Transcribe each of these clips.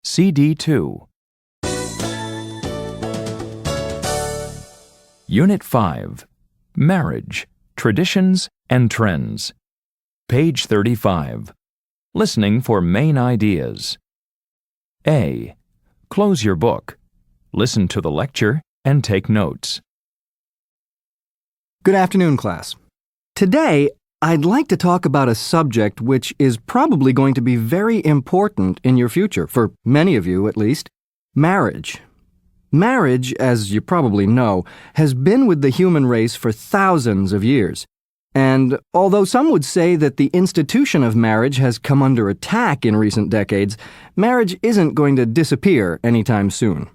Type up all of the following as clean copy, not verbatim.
CD2. Unit 5. Marriage, Traditions and Trends. Page 35. Listening for main ideas. A. Close your book. Listen to the lecture and take notes. Good afternoon, class. Today, I'd like to talk about a subject which is probably going to be very important in your future, for many of you at least, marriage. Marriage, as you probably know, has been with the human race for thousands of years. And although some would say that the institution of marriage has come under attack in recent decades, marriage isn't going to disappear anytime soon.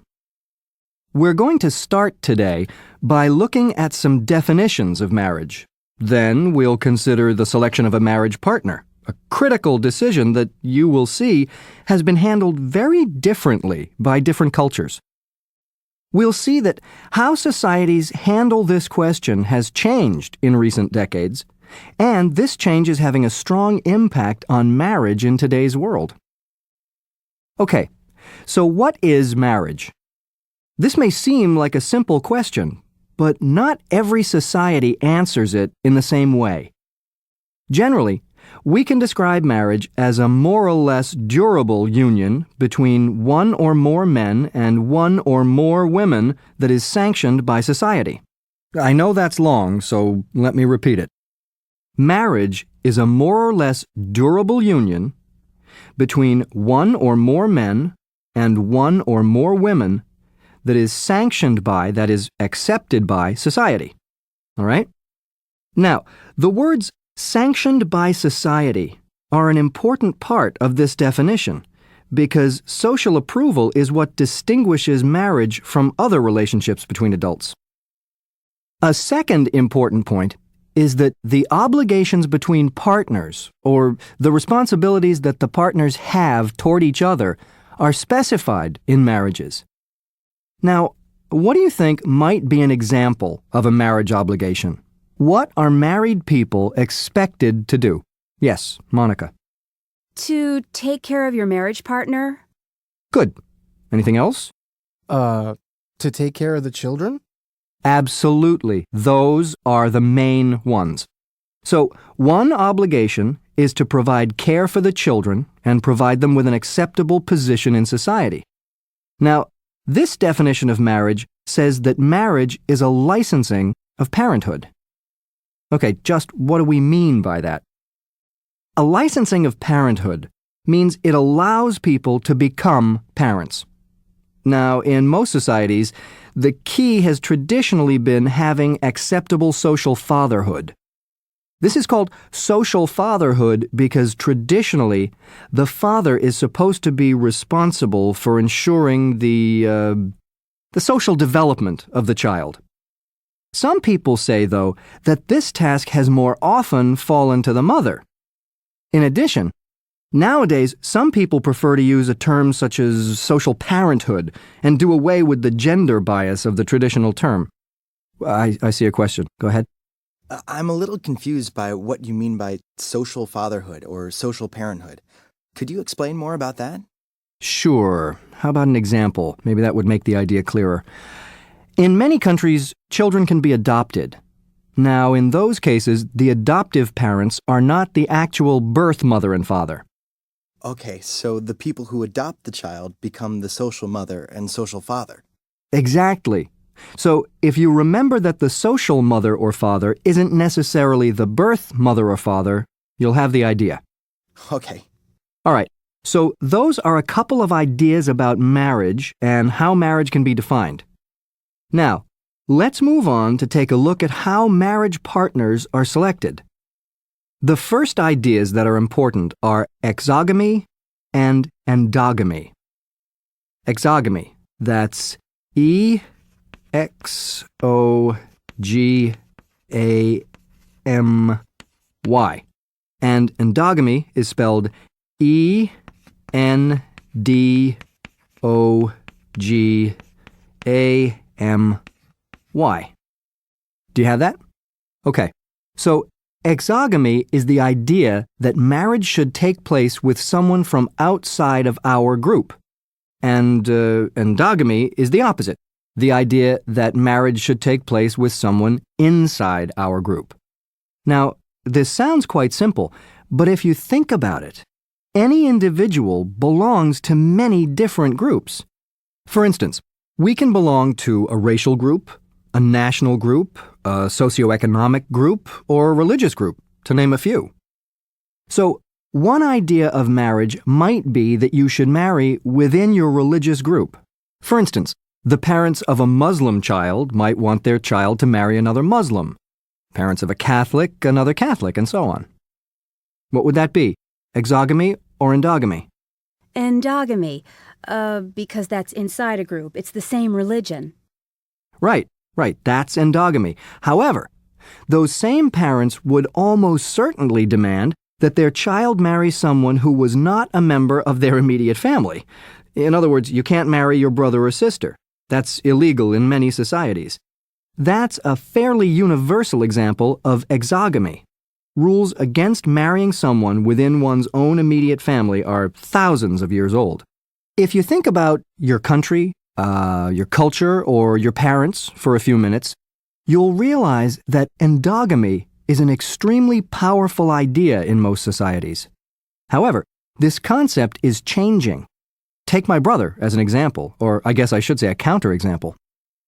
We're going to start today by looking at some definitions of marriage. Then we'll consider the selection of a marriage partner, a critical decision that you will see has been handled very differently by different cultures. We'll see that how societies handle this question has changed in recent decades, and this change is having a strong impact on marriage in today's world. Okay, so what is marriage? This may seem like a simple question, but not every society answers it in the same way. Generally, we can describe marriage as a more or less durable union between one or more men and one or more women that is sanctioned by society. I know that's long, so let me repeat it. Marriage is a more or less durable union between one or more men and one or more women that is sanctioned by, that is accepted by, society. All right? Now, the words sanctioned by society are an important part of this definition because social approval is what distinguishes marriage from other relationships between adults. A second important point is that the obligations between partners, or the responsibilities that the partners have toward each other, are specified in marriages. Now, what do you think might be an example of a marriage obligation? What are married people expected to do? Yes, Monica. To take care of your marriage partner? Good. Anything else? To take care of the children? Absolutely. Those are the main ones. So, one obligation is to provide care for the children and provide them with an acceptable position in society. Now, this definition of marriage says that marriage is a licensing of parenthood. Okay, just what do we mean by that? A licensing of parenthood means it allows people to become parents. Now, in most societies, the key has traditionally been having acceptable social fatherhood. This is called social fatherhood because traditionally, the father is supposed to be responsible for ensuring the social development of the child. Some people say, though, that this task has more often fallen to the mother. In addition, nowadays, some people prefer to use a term such as social parenthood and do away with the gender bias of the traditional term. I see a question. Go ahead. I'm a little confused by what you mean by social fatherhood or social parenthood. Could you explain more about that? Sure. How about an example? Maybe that would make the idea clearer. In many countries, children can be adopted. Now, in those cases, the adoptive parents are not the actual birth mother and father. Okay, so the people who adopt the child become the social mother and social father. Exactly. So, if you remember that the social mother or father isn't necessarily the birth mother or father, you'll have the idea. Okay. All right. So, those are a couple of ideas about marriage and how marriage can be defined. Now, let's move on to take a look at how marriage partners are selected. The first ideas that are important are exogamy and endogamy. Exogamy, that's E-X-O-G-A-M-Y. And endogamy is spelled E-N-D-O-G-A-M-Y. Do you have that? Okay. So, exogamy is the idea that marriage should take place with someone from outside of our group. And endogamy is the opposite, the idea that marriage should take place with someone inside our group. Now, this sounds quite simple, but if you think about it, any individual belongs to many different groups. For instance, we can belong to a racial group, a national group, a socioeconomic group, or a religious group, to name a few. So, one idea of marriage might be that you should marry within your religious group. For instance, the parents of a Muslim child might want their child to marry another Muslim. Parents of a Catholic, another Catholic, and so on. What would that be? Exogamy or endogamy? Endogamy, because that's inside a group. It's the same religion. Right, that's endogamy. However, those same parents would almost certainly demand that their child marry someone who was not a member of their immediate family. In other words, you can't marry your brother or sister. That's illegal in many societies. That's a fairly universal example of exogamy. Rules against marrying someone within one's own immediate family are thousands of years old. If you think about your country, your culture, or your parents for a few minutes, you'll realize that endogamy is an extremely powerful idea in most societies. However, this concept is changing. Take my brother as an example, or I guess I should say a counterexample.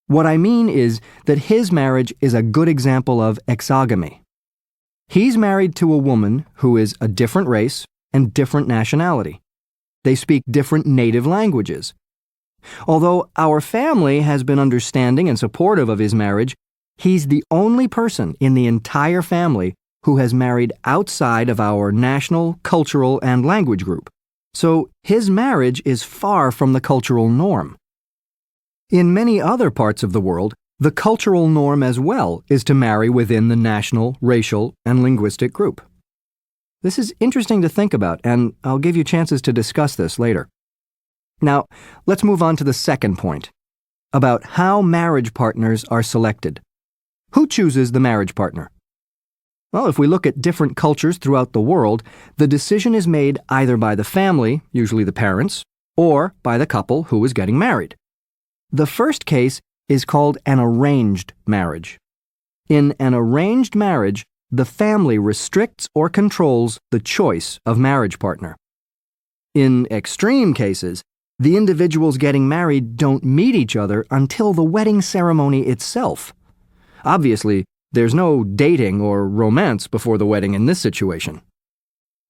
What I mean is that his marriage is a good example of exogamy. He's married to a woman who is a different race and different nationality. They speak different native languages. Although our family has been understanding and supportive of his marriage, he's the only person in the entire family who has married outside of our national, cultural, and language group. So his marriage is far from the cultural norm. In many other parts of the world, the cultural norm as well is to marry within the national, racial, and linguistic group. This is interesting to think about, and I'll give you chances to discuss this later. Now, let's move on to the second point, about how marriage partners are selected. Who chooses the marriage partner? Well, if we look at different cultures throughout the world, the decision is made either by the family, usually the parents, or by the couple who is getting married. The first case is called an arranged marriage. In an arranged marriage, the family restricts or controls the choice of marriage partner. In extreme cases, the individuals getting married don't meet each other until the wedding ceremony itself. Obviously, there's no dating or romance before the wedding in this situation.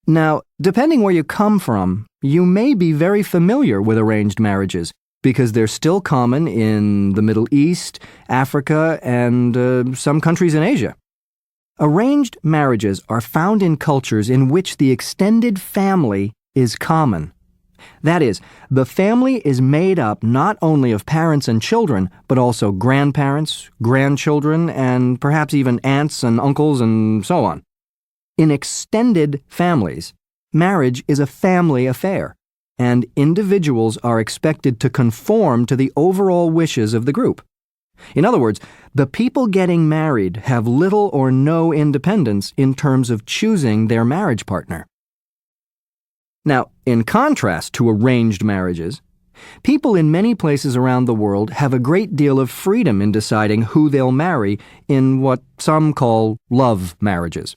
Now, depending where you come from, you may be very familiar with arranged marriages because they're still common in the Middle East, Africa, and some countries in Asia. Arranged marriages are found in cultures in which the extended family is common. That is, the family is made up not only of parents and children, but also grandparents, grandchildren, and perhaps even aunts and uncles and so on. In extended families, marriage is a family affair, and individuals are expected to conform to the overall wishes of the group. In other words, the people getting married have little or no independence in terms of choosing their marriage partner. Now, in contrast to arranged marriages, people in many places around the world have a great deal of freedom in deciding who they'll marry in what some call love marriages.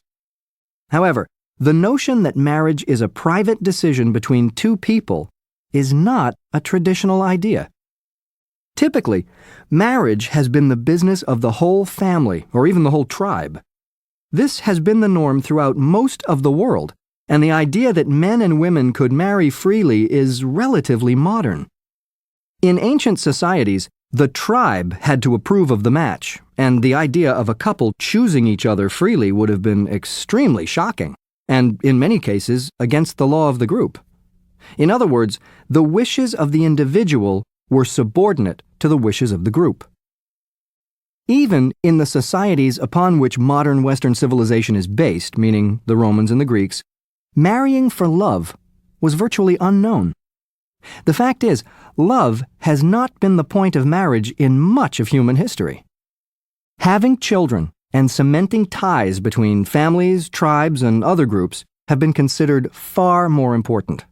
However, the notion that marriage is a private decision between two people is not a traditional idea. Typically, marriage has been the business of the whole family or even the whole tribe. This has been the norm throughout most of the world, and the idea that men and women could marry freely is relatively modern. In ancient societies, the tribe had to approve of the match, and the idea of a couple choosing each other freely would have been extremely shocking, and in many cases, against the law of the group. In other words, the wishes of the individual were subordinate to the wishes of the group. Even in the societies upon which modern Western civilization is based, meaning the Romans and the Greeks, marrying for love was virtually unknown. The fact is, love has not been the point of marriage in much of human history. Having children and cementing ties between families, tribes, and other groups have been considered far more important.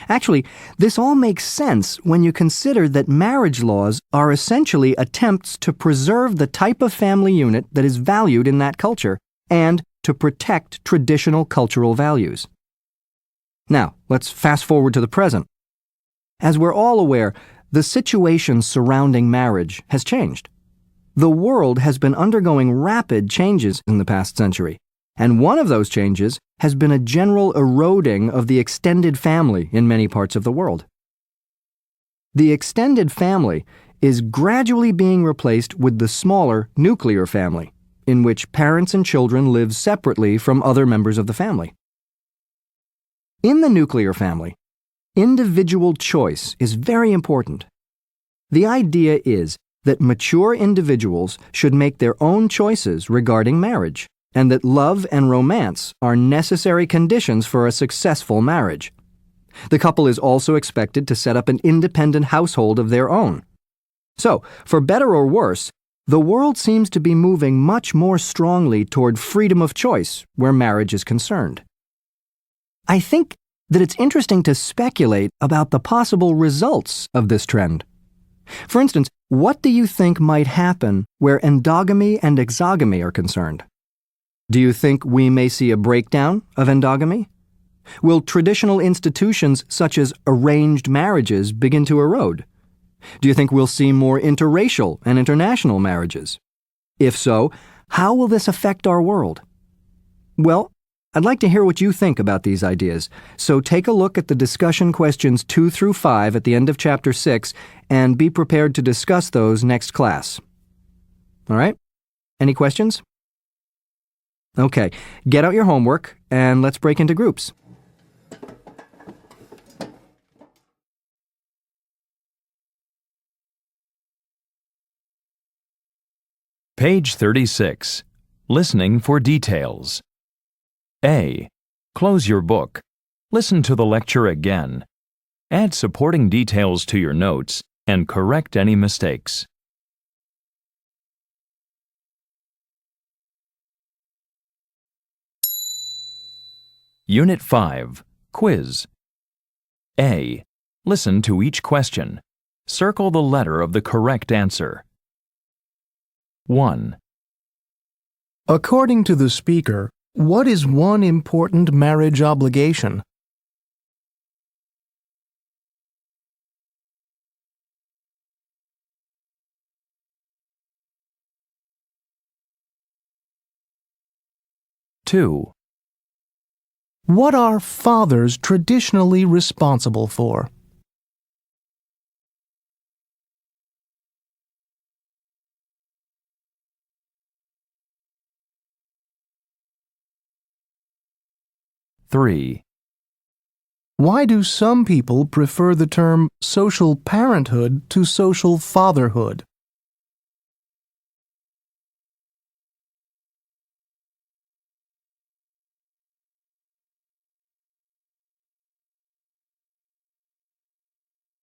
Actually, this all makes sense when you consider that marriage laws are essentially attempts to preserve the type of family unit that is valued in that culture and to protect traditional cultural values. Now, let's fast forward to the present. As we're all aware, the situation surrounding marriage has changed. The world has been undergoing rapid changes in the past century, and one of those changes has been a general eroding of the extended family in many parts of the world. The extended family is gradually being replaced with the smaller nuclear family, in which parents and children live separately from other members of the family. In the nuclear family, individual choice is very important. The idea is that mature individuals should make their own choices regarding marriage, and that love and romance are necessary conditions for a successful marriage. The couple is also expected to set up an independent household of their own. So, for better or worse, the world seems to be moving much more strongly toward freedom of choice where marriage is concerned. I think that it's interesting to speculate about the possible results of this trend. For instance, what do you think might happen where endogamy and exogamy are concerned? Do you think we may see a breakdown of endogamy? Will traditional institutions such as arranged marriages begin to erode? Do you think we'll see more interracial and international marriages? If so, how will this affect our world? Well, I'd like to hear what you think about these ideas, so take a look at the discussion questions 2 through 5 at the end of Chapter 6 and be prepared to discuss those next class. All right? Any questions? Okay, get out your homework and let's break into groups. Page 36. Listening for details. A. Close your book. Listen to the lecture again. Add supporting details to your notes and correct any mistakes. Unit 5. Quiz. A. Listen to each question. Circle the letter of the correct answer. 1. According to the speaker, what is one important marriage obligation? Two. What are fathers traditionally responsible for? Three. Why do some people prefer the term social parenthood to social fatherhood?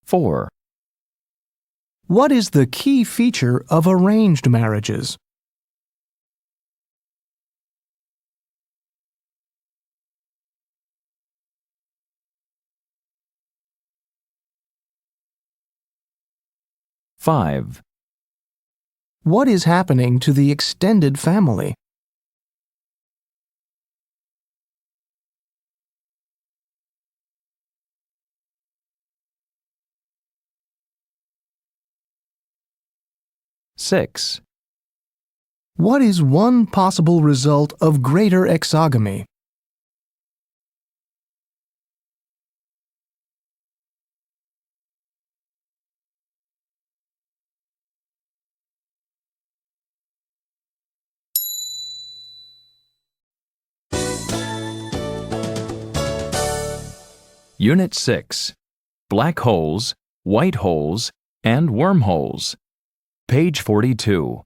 Four. What is the key feature of arranged marriages? Five. What is happening to the extended family? Six. What is one possible result of greater exogamy? Unit 6. Black holes, white holes, and wormholes. Page 42.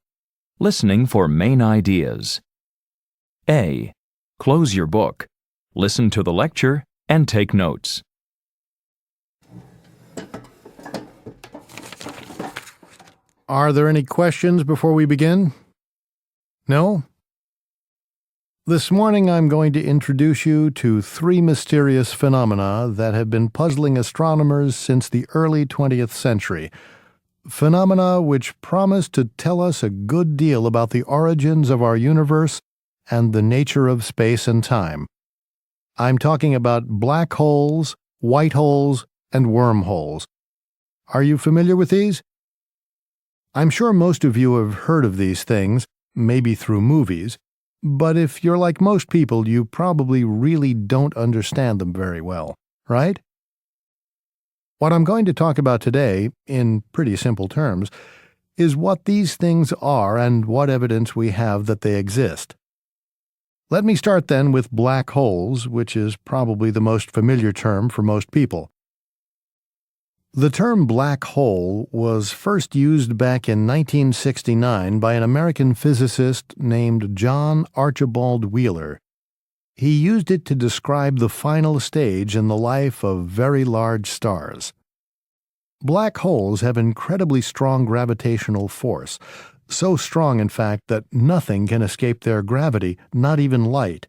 Listening for main ideas. A. Close your book. Listen to the lecture and take notes. Are there any questions before we begin? No? This morning I'm going to introduce you to three mysterious phenomena that have been puzzling astronomers since the early 20th century. Phenomena which promise to tell us a good deal about the origins of our universe and the nature of space and time. I'm talking about black holes, white holes, and wormholes. Are you familiar with these? I'm sure most of you have heard of these things, maybe through movies, but if you're like most people, you probably really don't understand them very well, right? What I'm going to talk about today, in pretty simple terms, is what these things are and what evidence we have that they exist. Let me start then with black holes, which is probably the most familiar term for most people. The term black hole was first used back in 1969 by an American physicist named John Archibald Wheeler. He used it to describe the final stage in the life of very large stars. Black holes have incredibly strong gravitational force, so strong, in fact, that nothing can escape their gravity, not even light.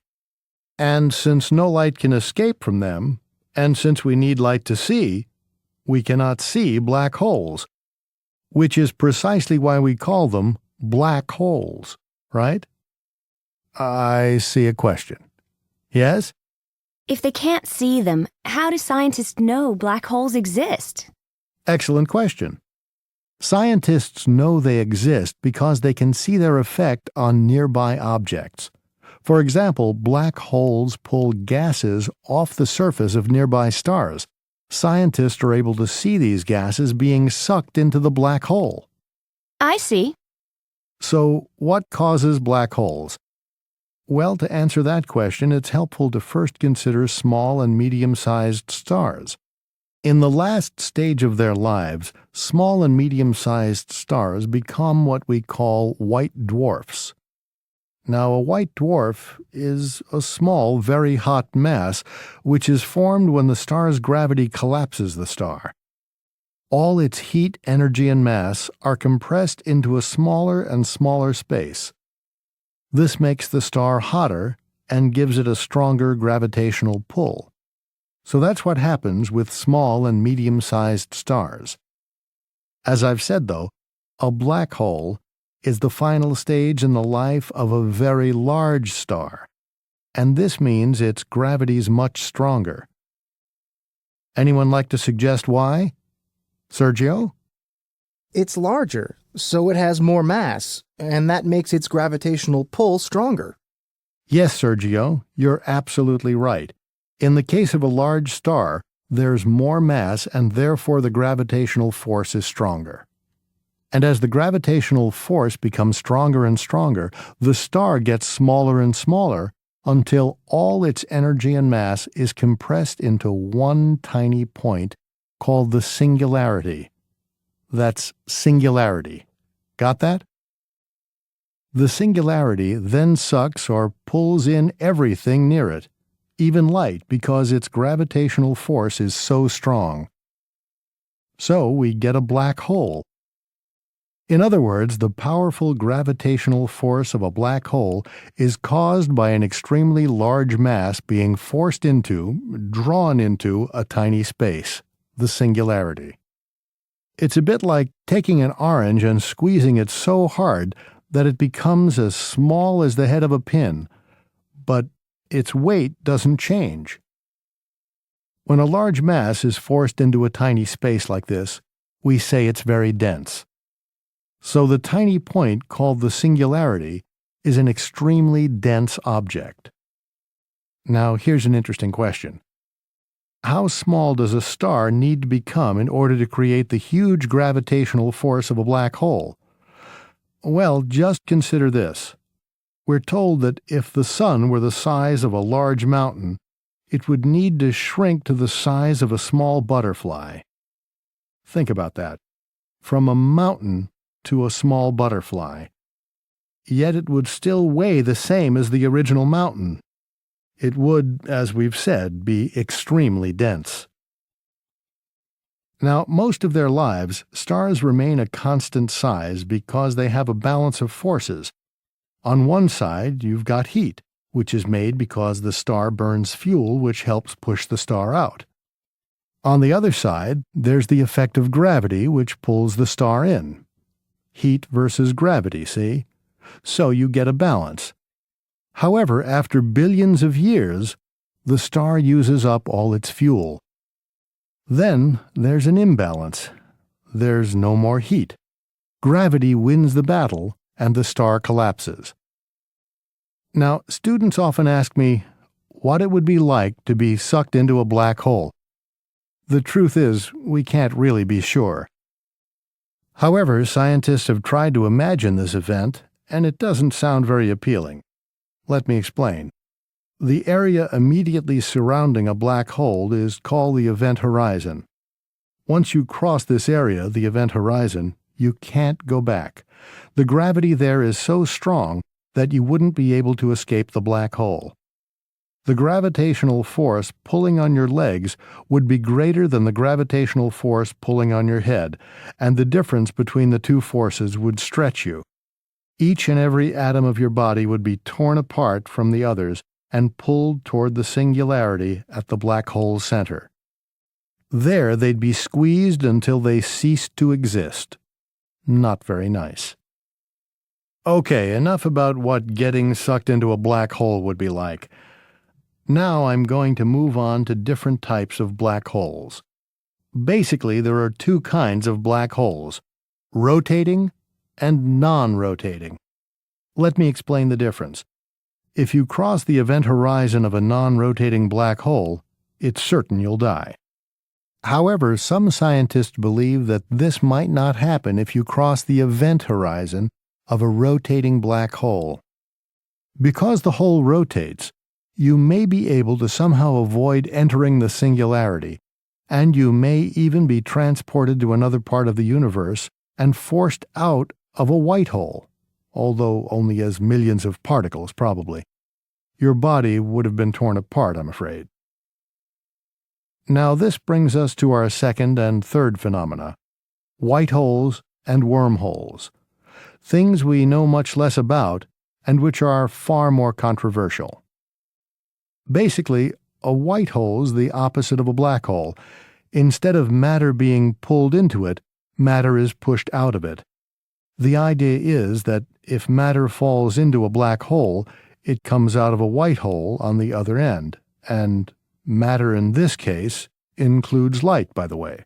And since no light can escape from them, and since we need light to see, we cannot see black holes, which is precisely why we call them black holes, right? I see a question. Yes? If they can't see them, how do scientists know black holes exist? Excellent question. Scientists know they exist because they can see their effect on nearby objects. For example, black holes pull gases off the surface of nearby stars. Scientists are able to see these gases being sucked into the black hole. I see. So, what causes black holes? Well, to answer that question, it's helpful to first consider small and medium-sized stars. In the last stage of their lives, small and medium-sized stars become what we call white dwarfs. Now, a white dwarf is a small, very hot mass which is formed when the star's gravity collapses the star. All its heat, energy, and mass are compressed into a smaller and smaller space. This makes the star hotter and gives it a stronger gravitational pull. So that's what happens with small and medium-sized stars. As I've said, though, a black hole is the final stage in the life of a very large star, and this means its gravity's much stronger. Anyone like to suggest why? Sergio? It's larger, so it has more mass, and that makes its gravitational pull stronger. Yes, Sergio, you're absolutely right. In the case of a large star, there's more mass and therefore the gravitational force is stronger. And as the gravitational force becomes stronger and stronger, the star gets smaller and smaller until all its energy and mass is compressed into one tiny point called the singularity. That's singularity. Got that? The singularity then sucks or pulls in everything near it, even light, because its gravitational force is so strong. So we get a black hole. In other words, the powerful gravitational force of a black hole is caused by an extremely large mass being forced into, drawn into, a tiny space, the singularity. It's a bit like taking an orange and squeezing it so hard that it becomes as small as the head of a pin, but its weight doesn't change. When a large mass is forced into a tiny space like this, we say it's very dense. So the tiny point called the singularity is an extremely dense object. Now, here's an interesting question. How small does a star need to become in order to create the huge gravitational force of a black hole? Well, just consider this. We're told that if the sun were the size of a large mountain, it would need to shrink to the size of a small butterfly. Think about that. From a mountain to a small butterfly. Yet it would still weigh the same as the original mountain. It would, as we've said, be extremely dense. Now, most of their lives, stars remain a constant size because they have a balance of forces. On one side, you've got heat, which is made because the star burns fuel which helps push the star out. On the other side, there's the effect of gravity which pulls the star in. Heat versus gravity, see? So you get a balance. However, after billions of years, the star uses up all its fuel. Then there's an imbalance. There's no more heat. Gravity wins the battle, and the star collapses. Now, students often ask me what it would be like to be sucked into a black hole. The truth is, we can't really be sure. However, scientists have tried to imagine this event, and it doesn't sound very appealing. Let me explain. The area immediately surrounding a black hole is called the event horizon. Once you cross this area, the event horizon, you can't go back. The gravity there is so strong that you wouldn't be able to escape the black hole. The gravitational force pulling on your legs would be greater than the gravitational force pulling on your head, and the difference between the two forces would stretch you. Each and every atom of your body would be torn apart from the others and pulled toward the singularity at the black hole's center. There they'd be squeezed until they ceased to exist. Not very nice. Okay, enough about what getting sucked into a black hole would be like. Now I'm going to move on to different types of black holes. Basically, there are two kinds of black holes: rotating and non-rotating. Let me explain the difference. If you cross the event horizon of a non-rotating black hole, it's certain you'll die. However, some scientists believe that this might not happen if you cross the event horizon of a rotating black hole. Because the hole rotates, you may be able to somehow avoid entering the singularity, and you may even be transported to another part of the universe and forced out of a white hole, although only as millions of particles, probably. Your body would have been torn apart, I'm afraid. Now this brings us to our second and third phenomena: white holes and wormholes, things we know much less about and which are far more controversial. Basically, a white hole is the opposite of a black hole. Instead of matter being pulled into it, matter is pushed out of it. The idea is that if matter falls into a black hole, it comes out of a white hole on the other end, and matter in this case includes light, by the way.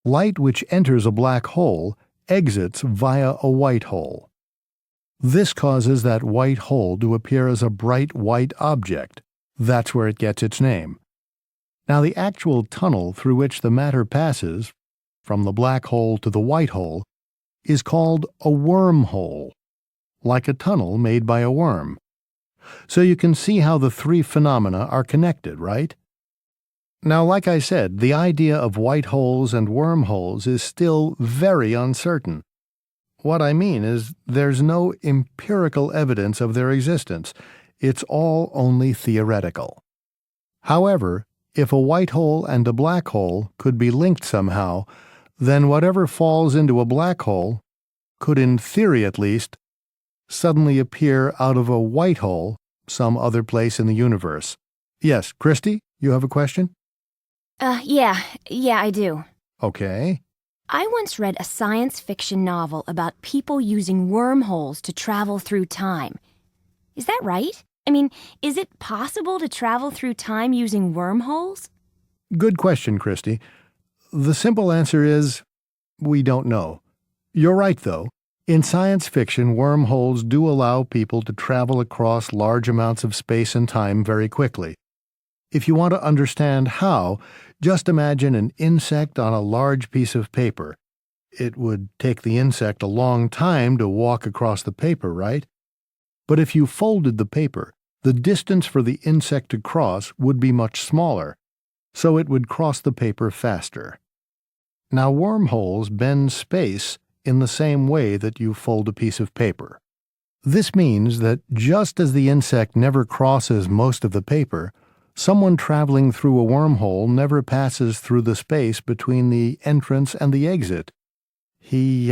Light which enters a black hole exits via a white hole. This causes that white hole to appear as a bright white object. That's where it gets its name. Now, the actual tunnel through which the matter passes, from the black hole to the white hole, is called a wormhole, like a tunnel made by a worm. So you can see how the three phenomena are connected, right? Now, like I said, the idea of white holes and wormholes is still very uncertain. What I mean is there's no empirical evidence of their existence. It's all only theoretical. However, if a white hole and a black hole could be linked somehow, then whatever falls into a black hole could, in theory at least, suddenly appear out of a white hole some other place in the universe. Yes, Christy, you have a question? Yeah, I do. Okay. I once read a science fiction novel about people using wormholes to travel through time. Is that right? I mean, is it possible to travel through time using wormholes? Good question, Christy. The simple answer is, we don't know. You're right, though. In science fiction, wormholes do allow people to travel across large amounts of space and time very quickly. If you want to understand how, just imagine an insect on a large piece of paper. It would take the insect a long time to walk across the paper, right? But if you folded the paper, the distance for the insect to cross would be much smaller, so it would cross the paper faster. Now, wormholes bend space in the same way that you fold a piece of paper. This means that just as the insect never crosses most of the paper, someone traveling through a wormhole never passes through the space between the entrance and the exit. He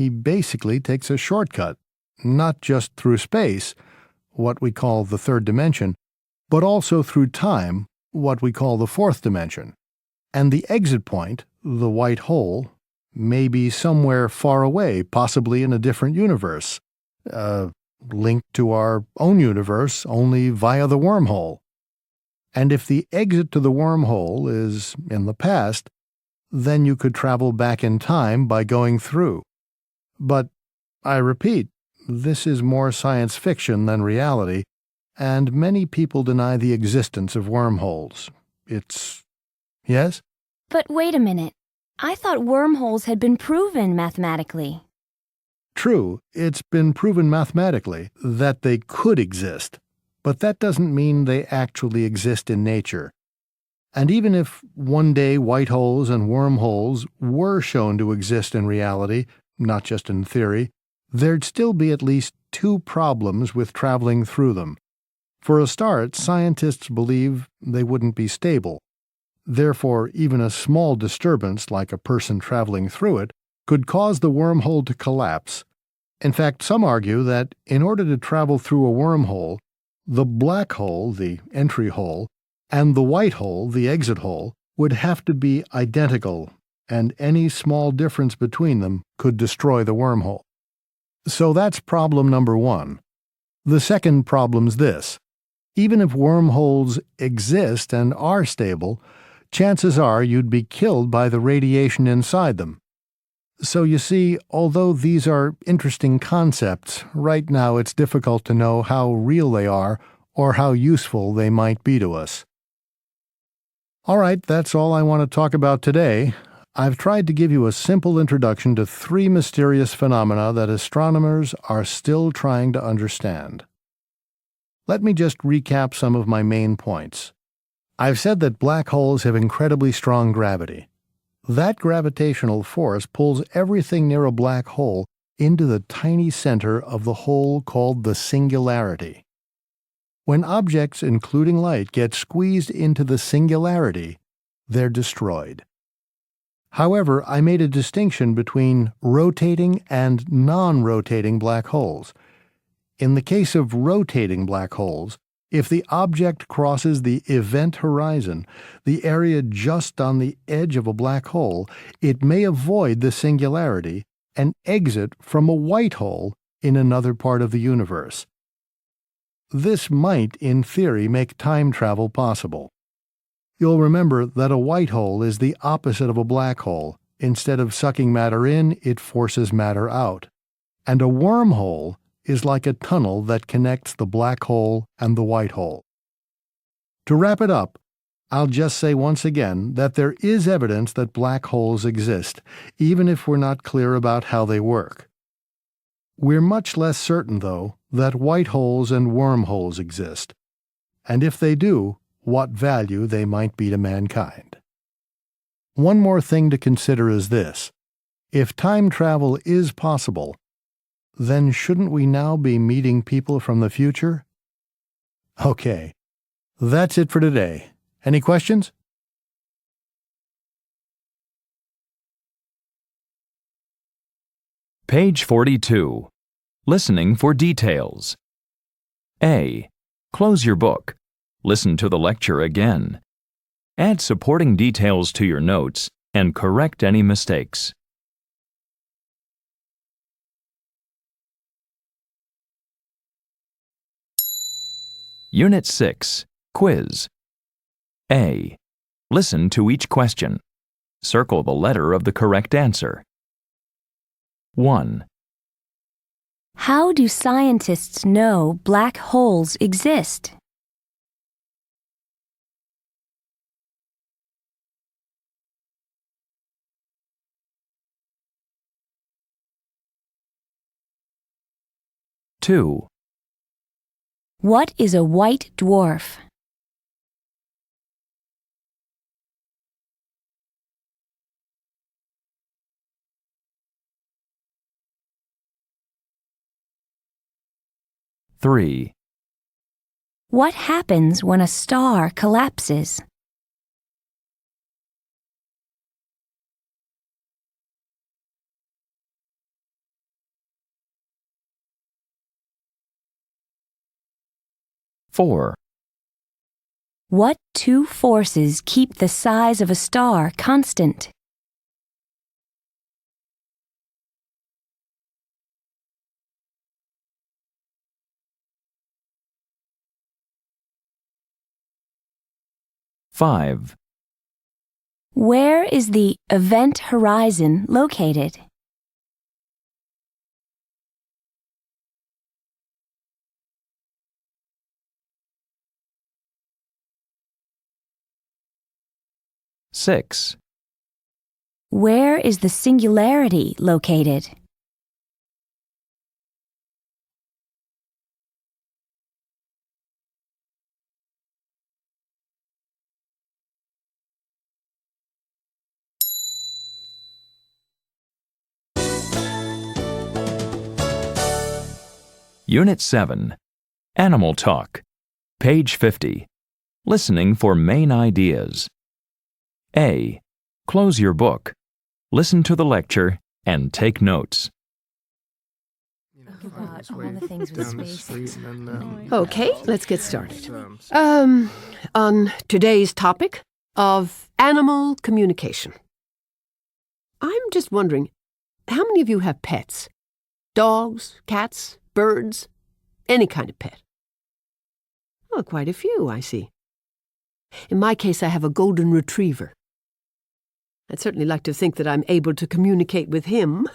basically takes a shortcut, not just through space, what we call the third dimension, but also through time, what we call the fourth dimension. And the exit point, the white hole, may be somewhere far away, possibly in a different universe, linked to our own universe only via the wormhole. And if the exit to the wormhole is in the past, then you could travel back in time by going through. But, I repeat, this is more science fiction than reality, and many people deny the existence of wormholes. Yes? But wait a minute. I thought wormholes had been proven mathematically. True, it's been proven mathematically that they could exist, but that doesn't mean they actually exist in nature. And even if one day white holes and wormholes were shown to exist in reality, not just in theory, there'd still be at least two problems with traveling through them. For a start, scientists believe they wouldn't be stable. Therefore, even a small disturbance, like a person traveling through it, could cause the wormhole to collapse. In fact, some argue that in order to travel through a wormhole, the black hole, the entry hole, and the white hole, the exit hole, would have to be identical, and any small difference between them could destroy the wormhole. So that's problem number one. The second problem's this. Even if wormholes exist and are stable, chances are you'd be killed by the radiation inside them. So you see, although these are interesting concepts, right now it's difficult to know how real they are or how useful they might be to us. All right, that's all I want to talk about today. I've tried to give you a simple introduction to three mysterious phenomena that astronomers are still trying to understand. Let me just recap some of my main points. I've said that black holes have incredibly strong gravity. That gravitational force pulls everything near a black hole into the tiny center of the hole called the singularity. When objects, including light, get squeezed into the singularity, they're destroyed. However, I made a distinction between rotating and non-rotating black holes. In the case of rotating black holes, if the object crosses the event horizon, the area just on the edge of a black hole, it may avoid the singularity and exit from a white hole in another part of the universe. This might, in theory, make time travel possible. You'll remember that a white hole is the opposite of a black hole. Instead of sucking matter in, it forces matter out. And a wormhole is like a tunnel that connects the black hole and the white hole. To wrap it up, I'll just say once again that there is evidence that black holes exist, even if we're not clear about how they work. We're much less certain, though, that white holes and wormholes exist, and if they do, what value they might be to mankind. One more thing to consider is this. If time travel is possible, then shouldn't we now be meeting people from the future? Okay, that's it for today. Any questions? Page 42. Listening for details. A. Close your book. Listen to the lecture again. Add supporting details to your notes and correct any mistakes. Unit 6. Quiz. A. Listen to each question. Circle the letter of the correct answer. 1. How do scientists know black holes exist? Two. What is a white dwarf? Three. What happens when a star collapses? 4. What two forces keep the size of a star constant? Five. Where is the event horizon located? Six. Where is the singularity located? Unit 7. Animal Talk. Page 50. Listening for main ideas. A. Close your book. Listen to the lecture and take notes. About all the things with spaces. Okay, let's get started. On today's topic of animal communication. I'm just wondering, how many of you have pets? Dogs, cats, birds, any kind of pet? Oh, quite a few, I see. In my case, I have a golden retriever. I'd certainly like to think that I'm able to communicate with him,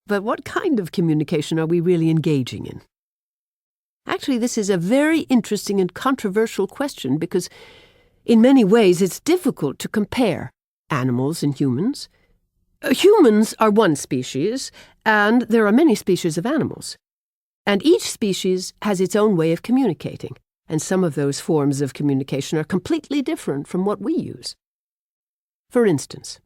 but what kind of communication are we really engaging in? Actually, this is a very interesting and controversial question because, in many ways, it's difficult to compare animals and humans. Humans are one species, and there are many species of animals. And each species has its own way of communicating, and some of those forms of communication are completely different from what we use. For instance,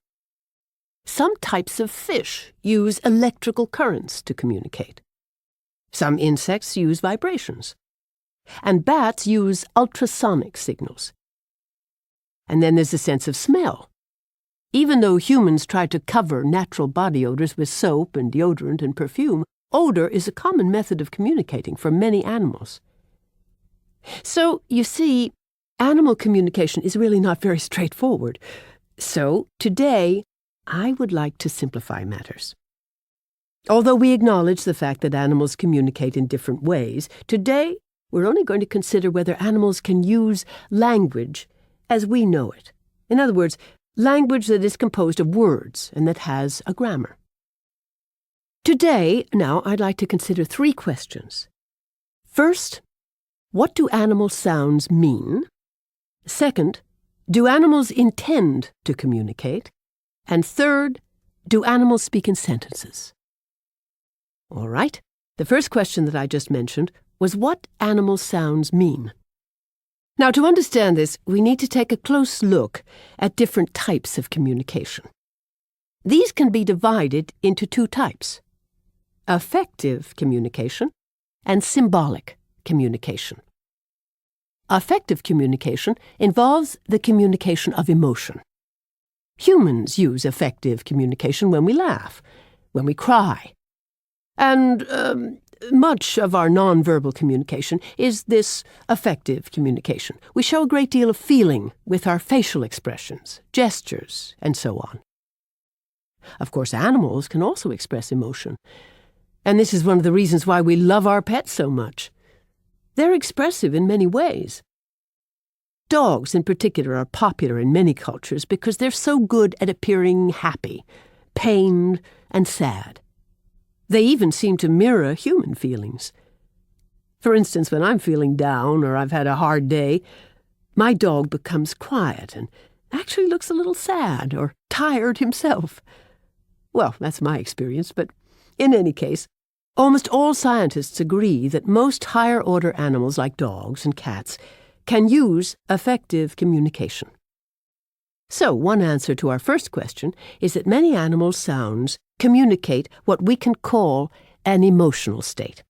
some types of fish use electrical currents to communicate. Some insects use vibrations. And bats use ultrasonic signals. And then there's the sense of smell. Even though humans try to cover natural body odors with soap and deodorant and perfume, odor is a common method of communicating for many animals. So, you see, animal communication is really not very straightforward. So, today, I would like to simplify matters. Although we acknowledge the fact that animals communicate in different ways, today we're only going to consider whether animals can use language as we know it. In other words, language that is composed of words and that has a grammar. Today, now, I'd like to consider 3 questions. First, what do animal sounds mean? Second, do animals intend to communicate? And third, do animals speak in sentences? All right, the first question that I just mentioned was what animal sounds mean. Now, to understand this, we need to take a close look at different types of communication. These can be divided into 2 types: affective communication and symbolic communication. Affective communication involves the communication of emotion. Humans use affective communication when we laugh, when we cry. And much of our nonverbal communication is this affective communication. We show a great deal of feeling with our facial expressions, gestures, and so on. Of course, animals can also express emotion. And this is one of the reasons why we love our pets so much. They're expressive in many ways. Dogs, in particular, are popular in many cultures because they're so good at appearing happy, pained, and sad. They even seem to mirror human feelings. For instance, when I'm feeling down or I've had a hard day, my dog becomes quiet and actually looks a little sad or tired himself. Well, that's my experience, but in any case, almost all scientists agree that most higher-order animals like dogs and cats can use affective communication. So, one answer to our first question is that many animal sounds communicate what we can call an emotional state.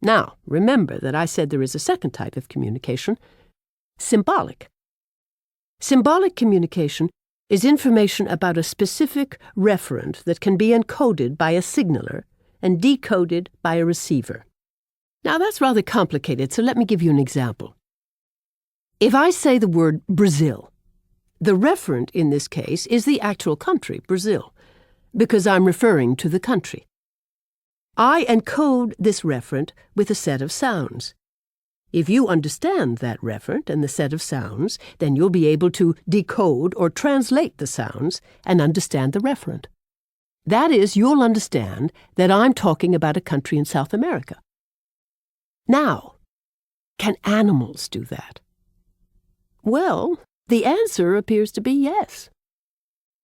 Now, remember that I said there is a second type of communication, symbolic. Symbolic communication is information about a specific referent that can be encoded by a signaler and decoded by a receiver. Now that's rather complicated, so let me give you an example. If I say the word Brazil, the referent in this case is the actual country, Brazil, because I'm referring to the country. I encode this referent with a set of sounds. If you understand that referent and the set of sounds, then you'll be able to decode or translate the sounds and understand the referent. That is, you'll understand that I'm talking about a country in South America. Now, can animals do that? Well, the answer appears to be yes.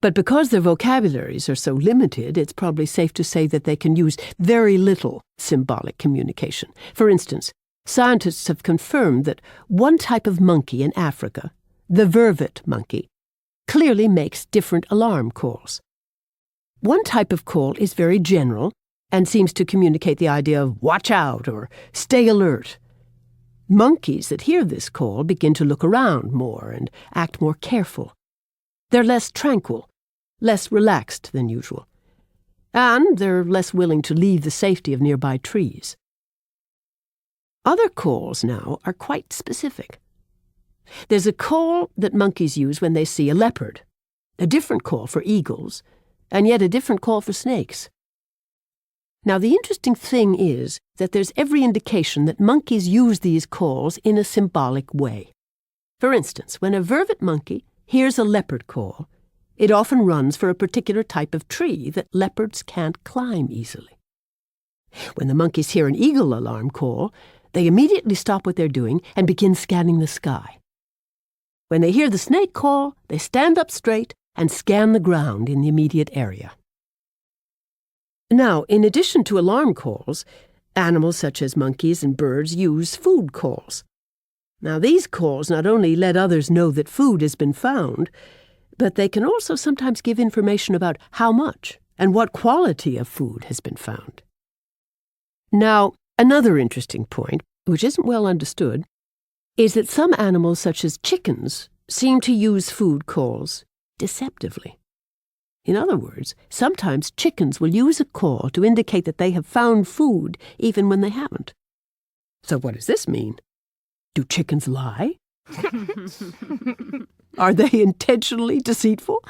But because their vocabularies are so limited, it's probably safe to say that they can use very little symbolic communication. For instance, scientists have confirmed that one type of monkey in Africa, the vervet monkey, clearly makes different alarm calls. One type of call is very general and seems to communicate the idea of watch out or stay alert. Monkeys that hear this call begin to look around more and act more careful. They're less tranquil, less relaxed than usual, and they're less willing to leave the safety of nearby trees. Other calls now are quite specific. There's a call that monkeys use when they see a leopard, a different call for eagles, and yet a different call for snakes. Now, the interesting thing is that there's every indication that monkeys use these calls in a symbolic way. For instance, when a vervet monkey hears a leopard call, it often runs for a particular type of tree that leopards can't climb easily. When the monkeys hear an eagle alarm call, they immediately stop what they're doing and begin scanning the sky. When they hear the snake call, they stand up straight and scan the ground in the immediate area. Now, in addition to alarm calls, animals such as monkeys and birds use food calls. Now, these calls not only let others know that food has been found, but they can also sometimes give information about how much and what quality of food has been found. Now, another interesting point, which isn't well understood, is that some animals such as chickens seem to use food calls deceptively. In other words, sometimes chickens will use a call to indicate that they have found food even when they haven't. So what does this mean? Do chickens lie? Are they intentionally deceitful?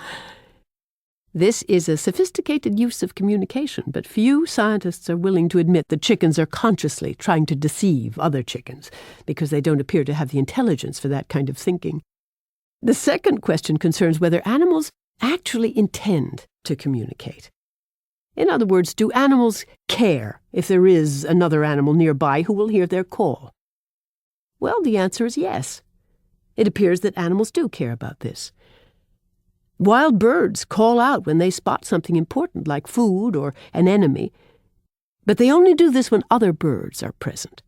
This is a sophisticated use of communication, but few scientists are willing to admit that chickens are consciously trying to deceive other chickens, because they don't appear to have the intelligence for that kind of thinking. The second question concerns whether animals actually intend to communicate. In other words, do animals care if there is another animal nearby who will hear their call? Well, the answer is yes. It appears that animals do care about this. Wild birds call out when they spot something important like food or an enemy, but they only do this when other birds are present.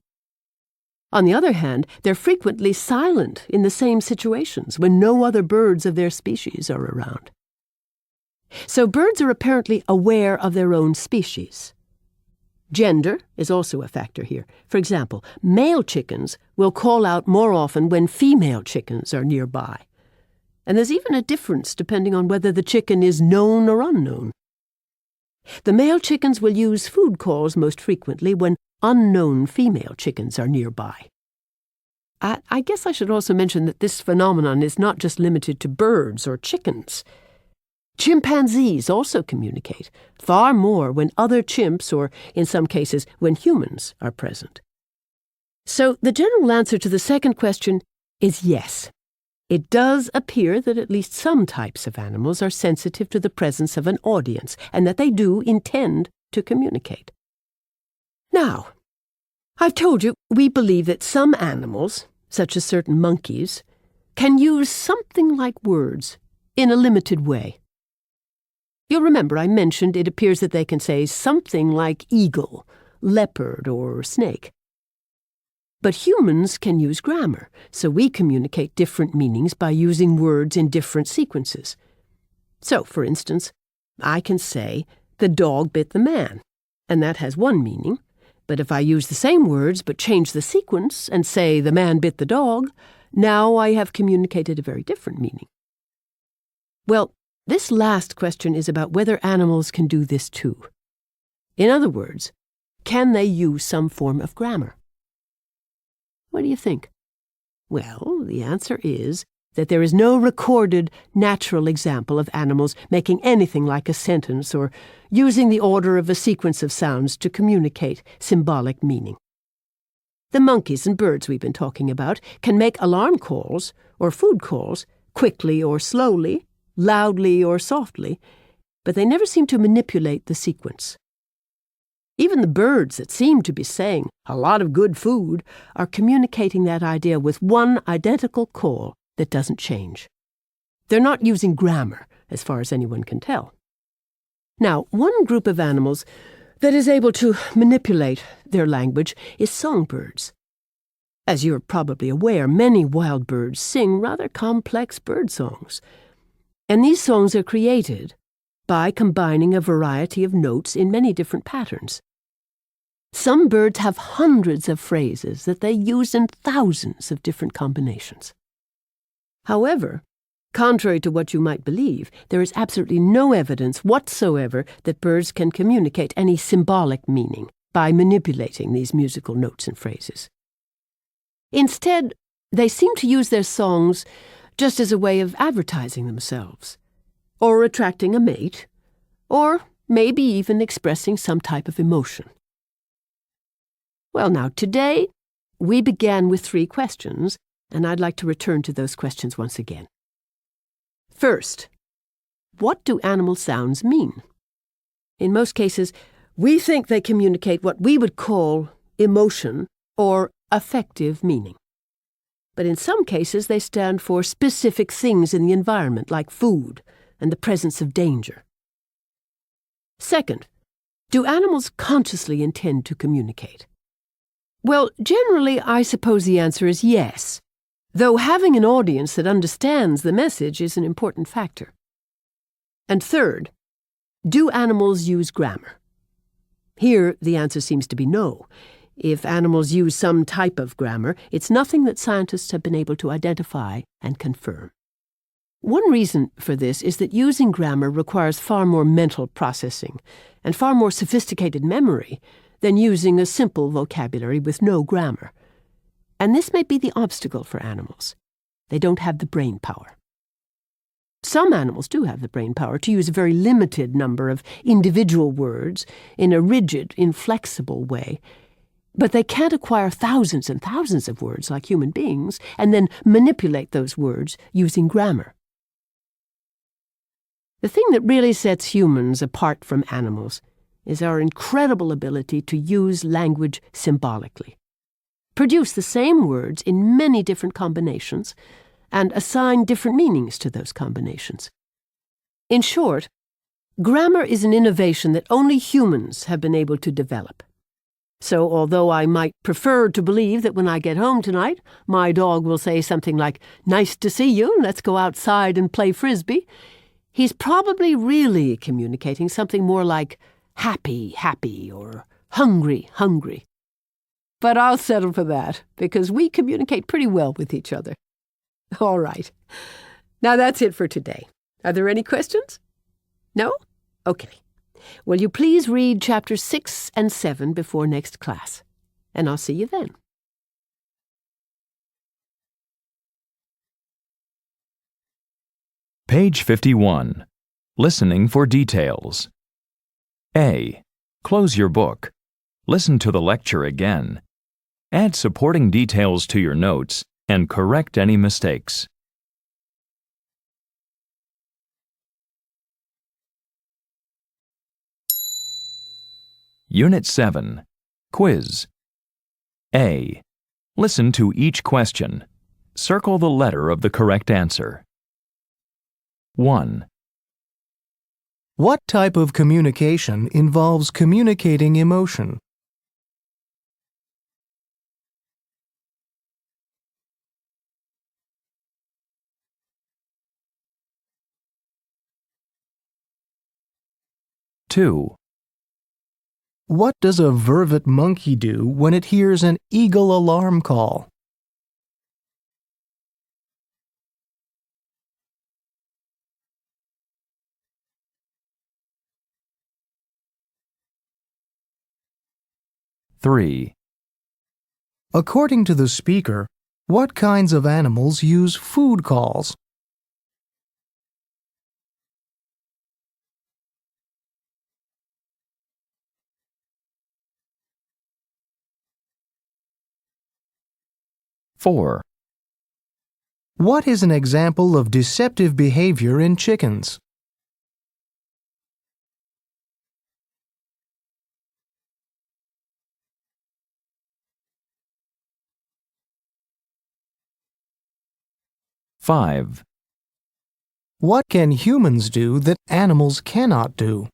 On the other hand, they're frequently silent in the same situations when no other birds of their species are around. So birds are apparently aware of their own species. Gender is also a factor here. For example, male chickens will call out more often when female chickens are nearby. And there's even a difference depending on whether the chicken is known or unknown. The male chickens will use food calls most frequently when unknown female chickens are nearby. I guess I should also mention that this phenomenon is not just limited to birds or chickens. Chimpanzees also communicate, far more when other chimps or, in some cases, when humans are present. So the general answer to the second question is yes. It does appear that at least some types of animals are sensitive to the presence of an audience and that they do intend to communicate. Now, I've told you we believe that some animals, such as certain monkeys, can use something like words in a limited way. You'll remember I mentioned it appears that they can say something like eagle, leopard, or snake. But humans can use grammar, so we communicate different meanings by using words in different sequences. So, for instance, I can say, the dog bit the man, and that has one meaning. But if I use the same words but change the sequence and say the man bit the dog, now I have communicated a very different meaning. Well, this last question is about whether animals can do this too. In other words, can they use some form of grammar? What do you think? Well, the answer is that there is no recorded natural example of animals making anything like a sentence or using the order of a sequence of sounds to communicate symbolic meaning. The monkeys and birds we've been talking about can make alarm calls or food calls quickly or slowly, loudly or softly, but they never seem to manipulate the sequence. Even the birds that seem to be saying a lot of good food are communicating that idea with one identical call that doesn't change. They're not using grammar, as far as anyone can tell. Now, one group of animals that is able to manipulate their language is songbirds. As you're probably aware, many wild birds sing rather complex bird songs. And these songs are created by combining a variety of notes in many different patterns. Some birds have hundreds of phrases that they use in thousands of different combinations. However, contrary to what you might believe, there is absolutely no evidence whatsoever that birds can communicate any symbolic meaning by manipulating these musical notes and phrases. Instead, they seem to use their songs just as a way of advertising themselves, or attracting a mate, or maybe even expressing some type of emotion. Well, now, today, we began with 3 questions, and I'd like to return to those questions once again. First, what do animal sounds mean? In most cases, we think they communicate what we would call emotion or affective meaning. But in some cases, they stand for specific things in the environment, like food and the presence of danger. Second, do animals consciously intend to communicate? Well, generally, I suppose the answer is yes, though having an audience that understands the message is an important factor. And third, do animals use grammar? Here, the answer seems to be no. If animals use some type of grammar, it's nothing that scientists have been able to identify and confirm. One reason for this is that using grammar requires far more mental processing and far more sophisticated memory than using a simple vocabulary with no grammar. And this may be the obstacle for animals. They don't have the brain power. Some animals do have the brain power to use a very limited number of individual words in a rigid, inflexible way, but they can't acquire thousands and thousands of words like human beings and then manipulate those words using grammar. The thing that really sets humans apart from animals is our incredible ability to use language symbolically, produce the same words in many different combinations, and assign different meanings to those combinations. In short, grammar is an innovation that only humans have been able to develop. So although I might prefer to believe that when I get home tonight, my dog will say something like, "Nice to see you, let's go outside and play frisbee," he's probably really communicating something more like happy, happy, or hungry, hungry. But I'll settle for that, because we communicate pretty well with each other. All right. Now that's it for today. Are there any questions? No? Okay. Will you please read chapters 6 and 7 before next class? And I'll see you then. Page 51. Listening for details. A. Close your book. Listen to the lecture again. Add supporting details to your notes and correct any mistakes. Unit 7. Quiz. A. Listen to each question. Circle the letter of the correct answer. 1. What type of communication involves communicating emotion? Two. What does a vervet monkey do when it hears an eagle alarm call? Three. According to the speaker, what kinds of animals use food calls? Four. What is an example of deceptive behavior in chickens? Five. What can humans do that animals cannot do?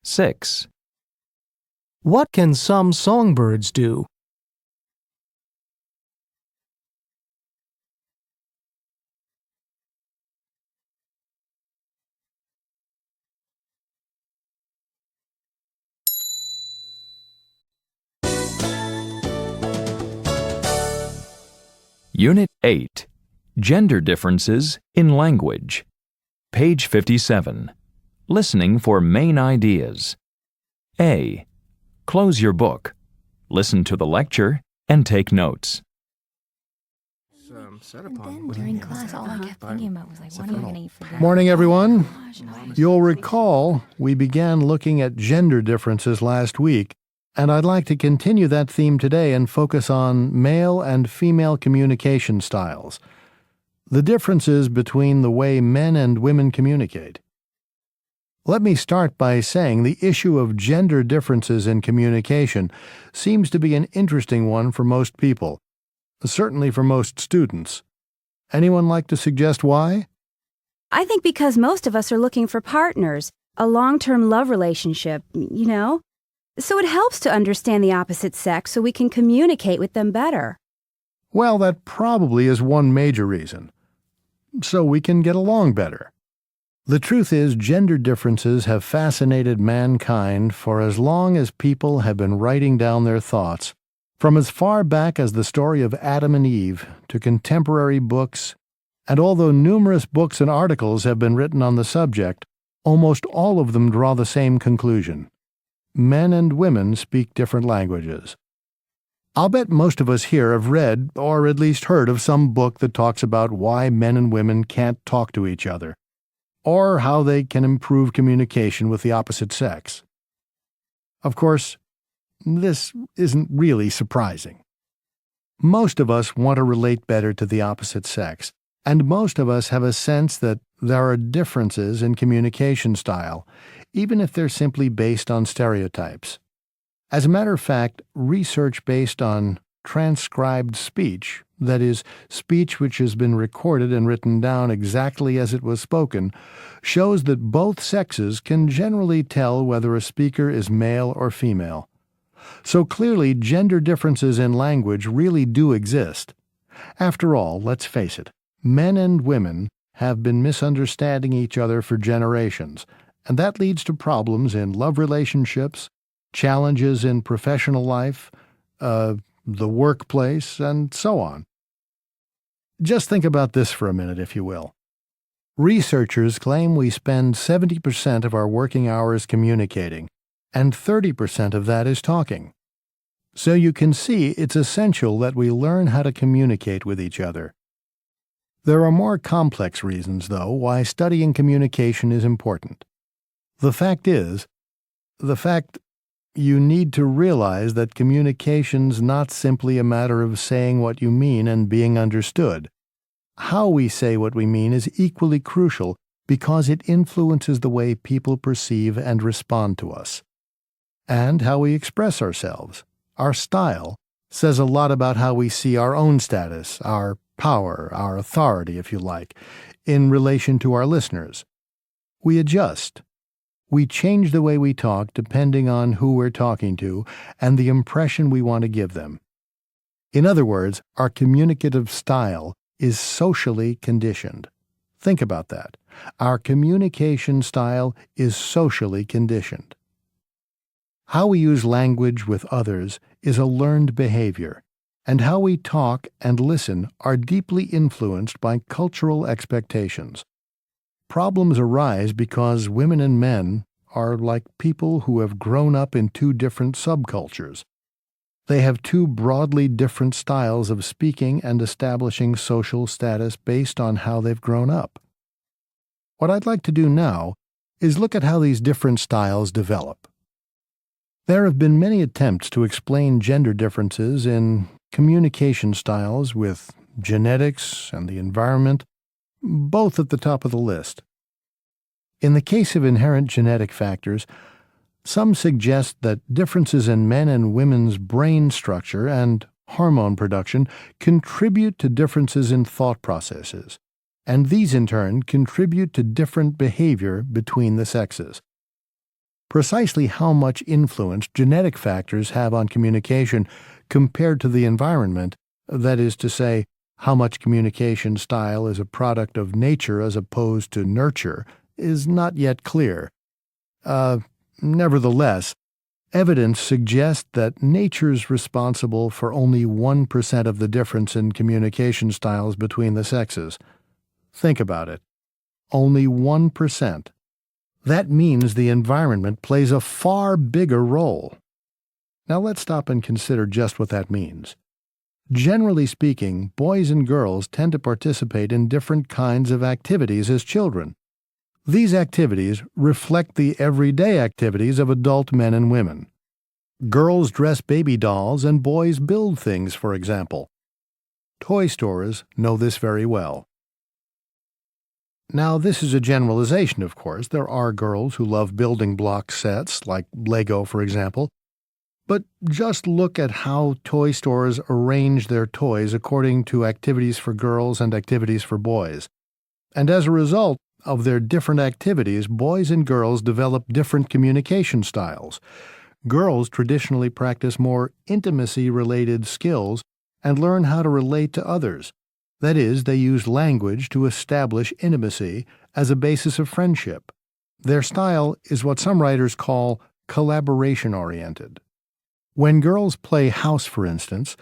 Six. What can some songbirds do? Unit 8. Gender Differences in Language. Page 57. Listening for main ideas. A. Close your book. Listen to the lecture and take notes. During class, all I kept thinking about was like, what am I going to eat for dinner? Morning, everyone. Gosh, no. You'll recall we began looking at gender differences last week, and I'd like to continue that theme today and focus on male and female communication styles, the differences between the way men and women communicate. Let me start by saying the issue of gender differences in communication seems to be an interesting one for most people, certainly for most students. Anyone like to suggest why? I think because most of us are looking for partners, a long-term love relationship, you know? So it helps to understand the opposite sex so we can communicate with them better. Well, that probably is one major reason. So we can get along better. The truth is, gender differences have fascinated mankind for as long as people have been writing down their thoughts, from as far back as the story of Adam and Eve to contemporary books, and although numerous books and articles have been written on the subject, almost all of them draw the same conclusion. Men and women speak different languages. I'll bet most of us here have read, or at least heard of some book that talks about why men and women can't talk to each other, or how they can improve communication with the opposite sex. Of course, this isn't really surprising. Most of us want to relate better to the opposite sex, and most of us have a sense that there are differences in communication style, even if they're simply based on stereotypes. As a matter of fact, research based on transcribed speech, that is, speech which has been recorded and written down exactly as it was spoken, shows that both sexes can generally tell whether a speaker is male or female. So clearly, gender differences in language really do exist. After all, let's face it, men and women have been misunderstanding each other for generations, and that leads to problems in love relationships, challenges in professional life, the workplace, and so on. Just think about this for a minute, if you will. Researchers claim we spend 70% of our working hours communicating, and 30% of that is talking. So you can see it's essential that we learn how to communicate with each other. There are more complex reasons, though, why studying communication is important. The fact you need to realize that communication's not simply a matter of saying what you mean and being understood. How we say what we mean is equally crucial because it influences the way people perceive and respond to us. And how we express ourselves, our style, says a lot about how we see our own status, our power, our authority, if you like, in relation to our listeners. We adjust. We change the way we talk depending on who we're talking to and the impression we want to give them. In other words, our communicative style is socially conditioned. Think about that. Our communication style is socially conditioned. How we use language with others is a learned behavior, and how we talk and listen are deeply influenced by cultural expectations. Problems arise because women and men are like people who have grown up in two different subcultures. They have two broadly different styles of speaking and establishing social status based on how they've grown up. What I'd like to do now is look at how these different styles develop. There have been many attempts to explain gender differences in communication styles with genetics and the environment, both at the top of the list. In the case of inherent genetic factors, some suggest that differences in men and women's brain structure and hormone production contribute to differences in thought processes, and these in turn contribute to different behavior between the sexes. Precisely how much influence genetic factors have on communication compared to the environment, that is to say, how much communication style is a product of nature as opposed to nurture, is not yet clear. Nevertheless, evidence suggests that nature's responsible for only 1% of the difference in communication styles between the sexes. Think about it. Only 1%. That means the environment plays a far bigger role. Now let's stop and consider just what that means. Generally speaking, boys and girls tend to participate in different kinds of activities as children. These activities reflect the everyday activities of adult men and women. Girls dress baby dolls and boys build things, for example. Toy stores know this very well. Now, this is a generalization, of course. There are girls who love building block sets, like Lego, for example. But just look at how toy stores arrange their toys according to activities for girls and activities for boys. And as a result of their different activities, boys and girls develop different communication styles. Girls traditionally practice more intimacy-related skills and learn how to relate to others. That is, they use language to establish intimacy as a basis of friendship. Their style is what some writers call collaboration-oriented. When girls play house, for instance,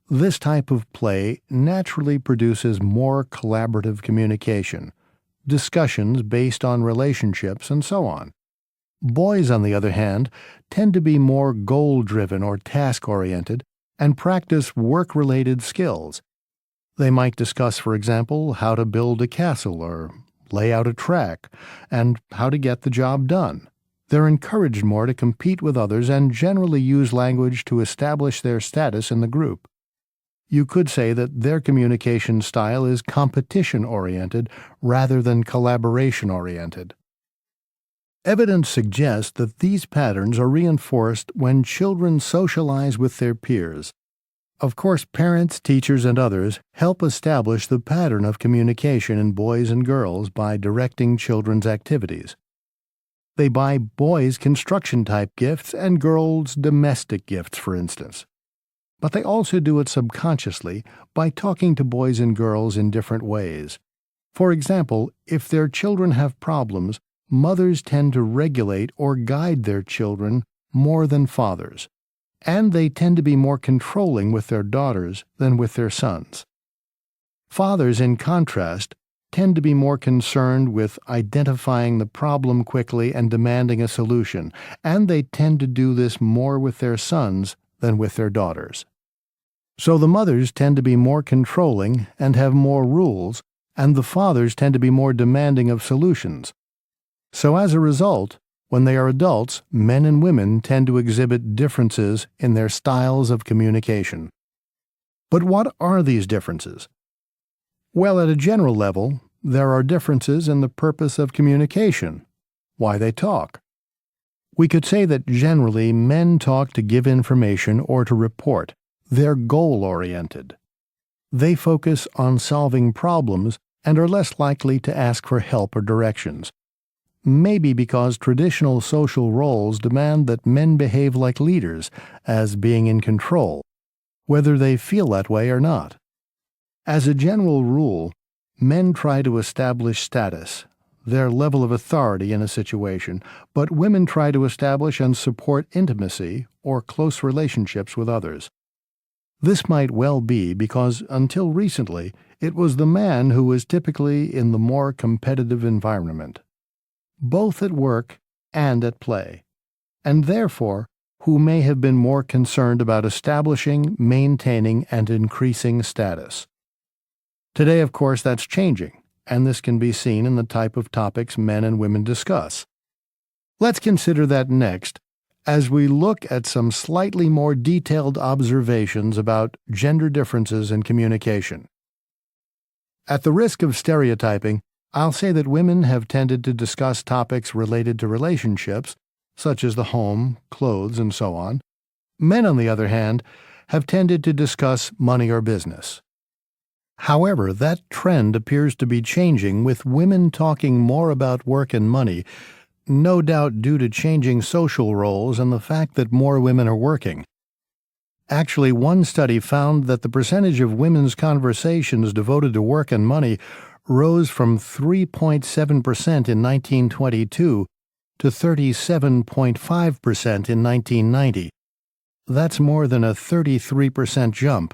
this type of play naturally produces more collaborative communication, discussions based on relationships, and so on. Boys, on the other hand, tend to be more goal-driven or task-oriented and practice work-related skills. They might discuss, for example, how to build a castle or lay out a track, and how to get the job done. They're encouraged more to compete with others and generally use language to establish their status in the group. You could say that their communication style is competition-oriented rather than collaboration-oriented. Evidence suggests that these patterns are reinforced when children socialize with their peers. Of course, parents, teachers, and others help establish the pattern of communication in boys and girls by directing children's activities. They buy boys construction-type gifts and girls domestic gifts, for instance. But they also do it subconsciously by talking to boys and girls in different ways. For example, if their children have problems, mothers tend to regulate or guide their children more than fathers, and they tend to be more controlling with their daughters than with their sons. Fathers, in contrast, tend to be more concerned with identifying the problem quickly and demanding a solution, and they tend to do this more with their sons than with their daughters. So the mothers tend to be more controlling and have more rules, and the fathers tend to be more demanding of solutions. So as a result, when they are adults, men and women tend to exhibit differences in their styles of communication. But what are these differences? Well, at a general level, there are differences in the purpose of communication, why they talk. We could say that generally men talk to give information or to report. They're goal-oriented. They focus on solving problems and are less likely to ask for help or directions. Maybe because traditional social roles demand that men behave like leaders, as being in control, whether they feel that way or not. As a general rule, men try to establish status, their level of authority in a situation, but women try to establish and support intimacy or close relationships with others. This might well be because, until recently, it was the man who was typically in the more competitive environment, both at work and at play, and therefore who may have been more concerned about establishing, maintaining, and increasing status. Today, of course, that's changing, and this can be seen in the type of topics men and women discuss. Let's consider that next, as we look at some slightly more detailed observations about gender differences in communication. At the risk of stereotyping, I'll say that women have tended to discuss topics related to relationships, such as the home, clothes, and so on. Men, on the other hand, have tended to discuss money or business. However, that trend appears to be changing, with women talking more about work and money, no doubt due to changing social roles and the fact that more women are working. Actually, one study found that the percentage of women's conversations devoted to work and money rose from 3.7% in 1922 to 37.5% in 1990. That's more than a 33% jump.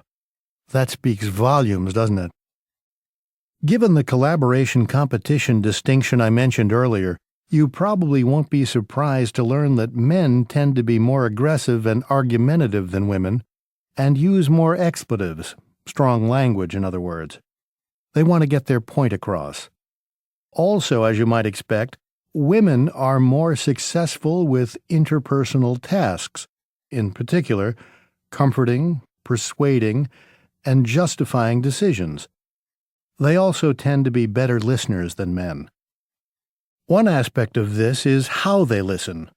That speaks volumes, doesn't it? Given the collaboration competition distinction I mentioned earlier, you probably won't be surprised to learn that men tend to be more aggressive and argumentative than women, and use more expletives, strong language in other words. They want to get their point across. Also, as you might expect, women are more successful with interpersonal tasks, in particular, comforting, persuading, and justifying decisions. They also tend to be better listeners than men. One aspect of this is how they listen.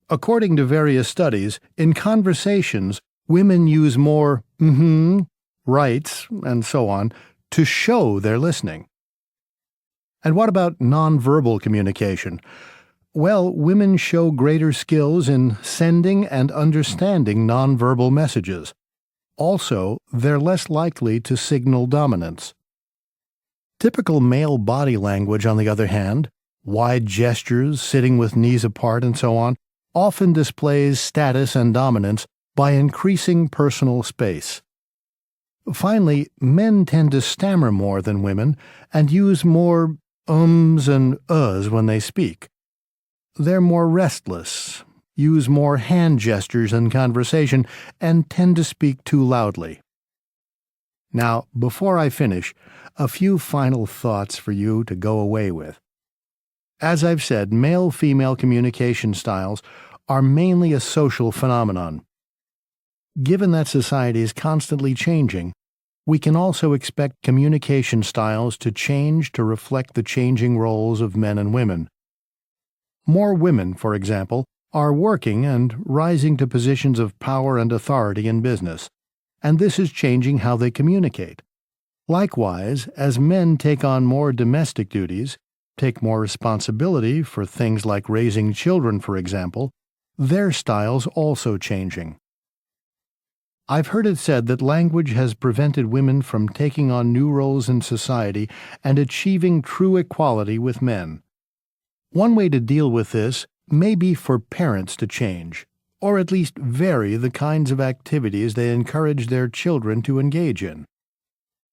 According to various studies, in conversations, women use more rights, and so on, to show they're listening. And what about nonverbal communication? Well, women show greater skills in sending and understanding nonverbal messages. Also, they're less likely to signal dominance. Typical male body language, on the other hand, wide gestures, sitting with knees apart, and so on, often displays status and dominance by increasing personal space. Finally, men tend to stammer more than women and use more ums and uhs when they speak. They're more restless, use more hand gestures in conversation, and tend to speak too loudly. Now, before I finish, a few final thoughts for you to go away with. As I've said, male-female communication styles are mainly a social phenomenon. Given that society is constantly changing, we can also expect communication styles to change to reflect the changing roles of men and women. More women, for example, are working and rising to positions of power and authority in business, and this is changing how they communicate. Likewise, as men take on more domestic duties, take more responsibility for things like raising children, for example, their styles also changing. I've heard it said that language has prevented women from taking on new roles in society and achieving true equality with men. One way to deal with this may be for parents to change, or at least vary the kinds of activities they encourage their children to engage in.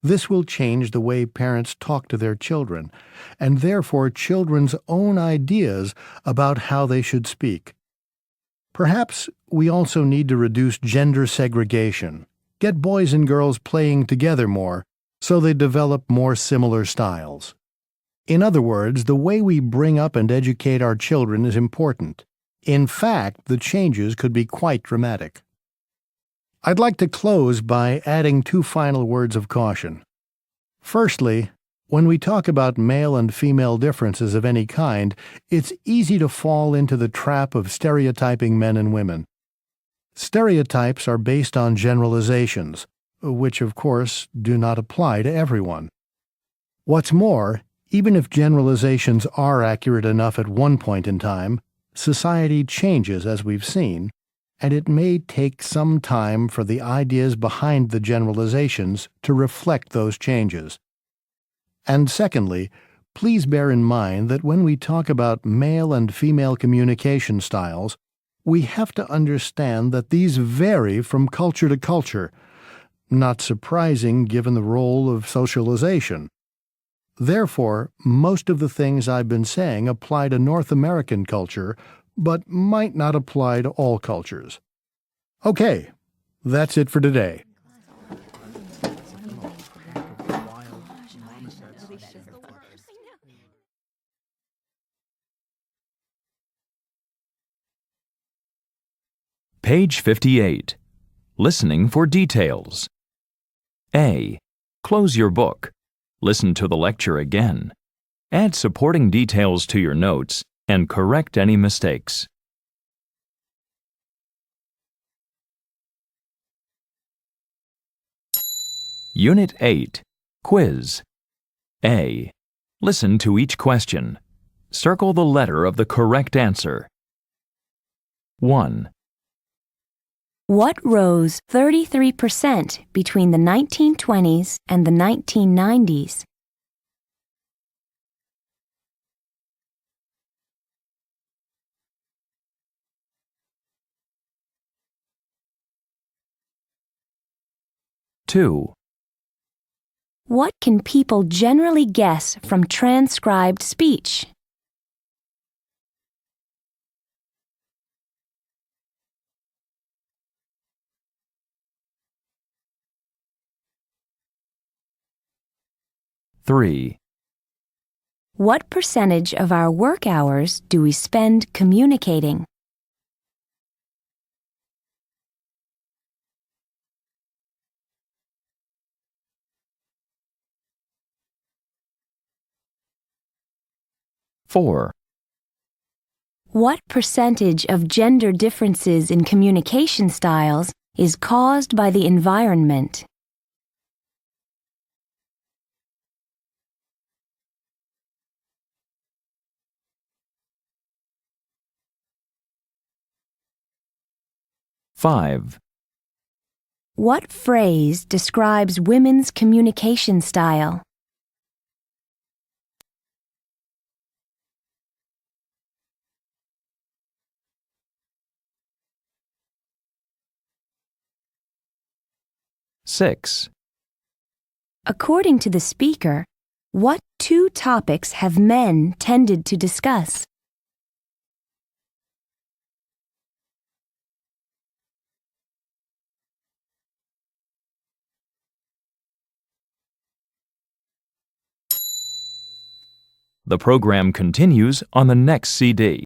This will change the way parents talk to their children, and therefore children's own ideas about how they should speak. Perhaps we also need to reduce gender segregation, get boys and girls playing together more, so they develop more similar styles. In other words, the way we bring up and educate our children is important. In fact, the changes could be quite dramatic. I'd like to close by adding two final words of caution. Firstly, when we talk about male and female differences of any kind, it's easy to fall into the trap of stereotyping men and women. Stereotypes are based on generalizations, which, of course, do not apply to everyone. What's more, even if generalizations are accurate enough at one point in time, society changes, as we've seen, and it may take some time for the ideas behind the generalizations to reflect those changes. And secondly, please bear in mind that when we talk about male and female communication styles, we have to understand that these vary from culture to culture, not surprising given the role of socialization. Therefore, most of the things I've been saying apply to North American culture, but might not apply to all cultures. Okay, that's it for today. Page 58. Listening for details. A. Close your book. Listen to the lecture again. Add supporting details to your notes and correct any mistakes. Unit 8. Quiz. A. Listen to each question. Circle the letter of the correct answer. 1. What rose 33% between the 1920s and the 1990s? Two. What can people generally guess from transcribed speech? Three. What percentage of our work hours do we spend communicating? Four. What percentage of gender differences in communication styles is caused by the environment? Five. What phrase describes women's communication style? Six. According to the speaker, what two topics have men tended to discuss? The program continues on the next CD.